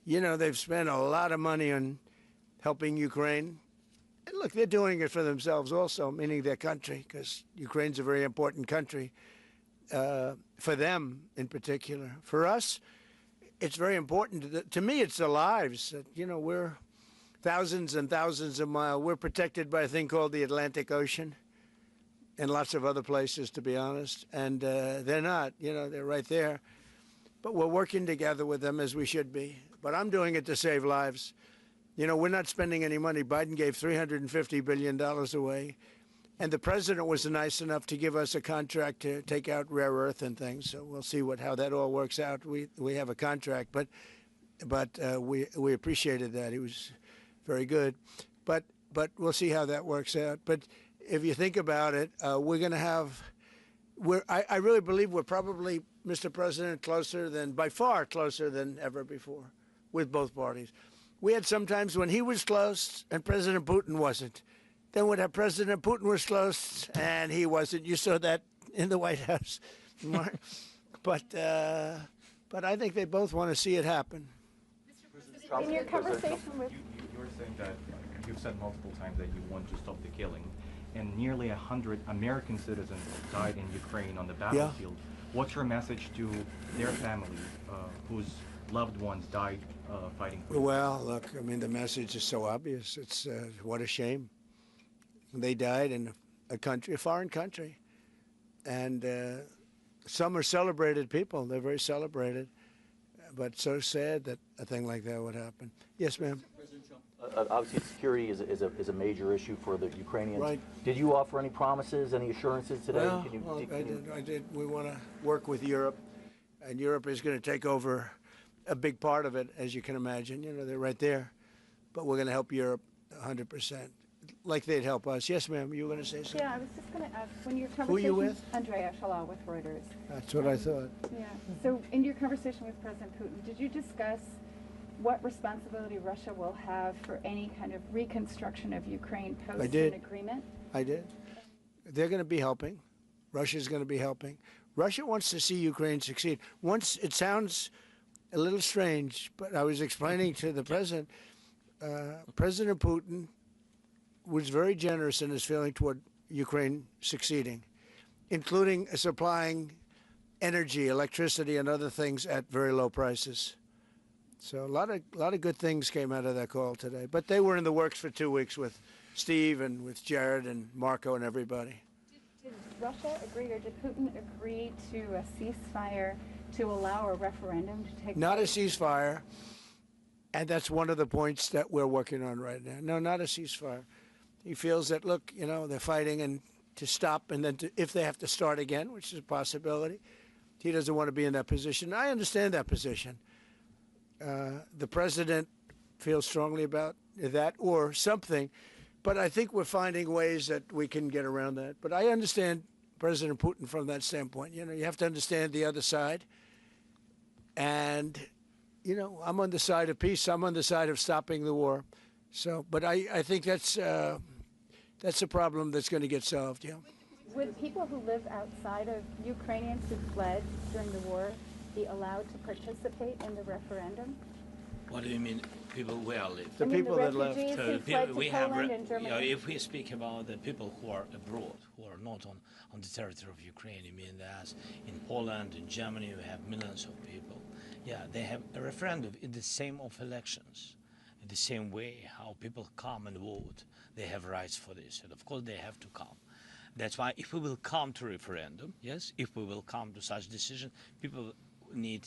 You know, they've spent a lot of money on helping Ukraine. And look, they're doing it for themselves also, meaning their country, because Ukraine's a very important country for them in particular. For us, it's very important. To me, it's the lives. You know, we're thousands and thousands of miles. We're protected by a thing called the Atlantic Ocean and lots of other places, to be honest. And they're not, you know, they're right there. But we're working together with them as we should be. But I'm doing it to save lives. You know, we're not spending any money. Biden gave $350 billion away. And the president was nice enough to give us a contract to take out rare earth and things. So we'll see how that all works out. We have a contract, but we appreciated that. He was very good. But we'll see how that works out. But if you think about it, we're going to have. I really believe we're probably, Mr. President, by far closer than ever before, with both parties. We had some times when he was close and President Putin wasn't. Then when President Putin was close and he wasn't. You saw that in the White House. But I think they both want to see it happen. In your conversation with... You were saying that you've said multiple times that you want to stop the killing. And nearly 100 American citizens died in Ukraine on the battlefield. Yeah. What's your message to their families whose loved ones died fighting for you? Well, look, I mean, the message is so obvious. It's what a shame. They died in a foreign country. And some are celebrated people. They're very celebrated. But so sad that a thing like that would happen. Yes, ma'am. Obviously, security is a major issue for the Ukrainians. Right. Did you offer any promises, any assurances today? Well, I did. We want to work with Europe, and Europe is going to take over a big part of it, as you can imagine. You know, they're right there. But we're going to help Europe 100%, like they'd help us. Yes, ma'am, you were going to say something? Yeah, I was just going to ask, when your conversation... Who are you with? Andrea Shalal with Reuters. That's what I thought. Yeah. So in your conversation with President Putin, did you discuss what responsibility Russia will have for any kind of reconstruction of Ukraine post an agreement? I did. They're going to be helping. Russia's going to be helping. Russia wants to see Ukraine succeed. Once, it sounds a little strange, but I was explaining to the president, President Putin was very generous in his feeling toward Ukraine succeeding, including supplying energy, electricity, and other things at very low prices. So a lot of good things came out of that call today. But they were in the works for 2 weeks with Steve and with Jared and Marco and everybody. Did Russia agree, or did Putin agree to a ceasefire to allow a referendum to take place? Not a ceasefire, and that's one of the points that we're working on right now. No, not a ceasefire. He feels that, look, you know, they're fighting and to stop, and then if they have to start again, which is a possibility, he doesn't want to be in that position. I understand that position. The president feels strongly about that or something, but I think we're finding ways that we can get around that. But I understand President Putin from that standpoint. You know, you have to understand the other side. And, you know, I'm on the side of peace. I'm on the side of stopping the war. So, but I think that's a problem that's going to get solved, yeah. Would people who live outside of Ukrainians who fled during the war be allowed to participate in the referendum? What do you mean, people where live? The people that left. So we have, you know, if we speak about the people who are abroad, who are not on the territory of Ukraine, you mean that in Poland, in Germany, we have millions of people. Yeah, they have a referendum in the same of elections, in the same way how people come and vote. They have rights for this, and of course they have to come. That's why if we will come to referendum, yes, if we will come to such decision, people need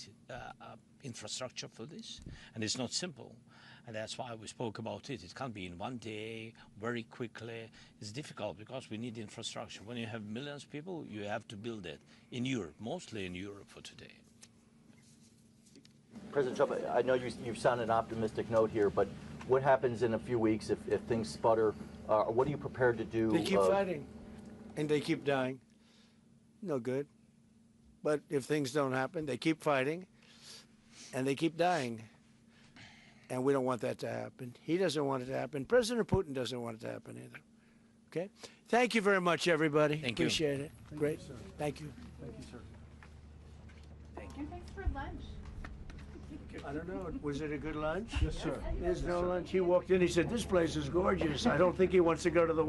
infrastructure for this, and it's not simple, and that's why we spoke about it. It can't be in one day, very quickly. It's difficult because we need infrastructure. When you have millions of people, you have to build it in Europe, mostly in Europe for today. President Trump, I know you sound an optimistic note here, but what happens in a few weeks if things sputter? What are you prepared to do? They keep fighting, and they keep dying. No good. But if things don't happen, they keep fighting, and they keep dying. And we don't want that to happen. He doesn't want it to happen. President Putin doesn't want it to happen either. Okay? Thank you very much, everybody. Thank you. Appreciate it. Great. Thank you. Thank you, sir. And thanks for lunch. I don't know. Was it a good lunch? Yes, sir. There's no lunch. He walked in, he said, this place is gorgeous. I don't think he wants to go to the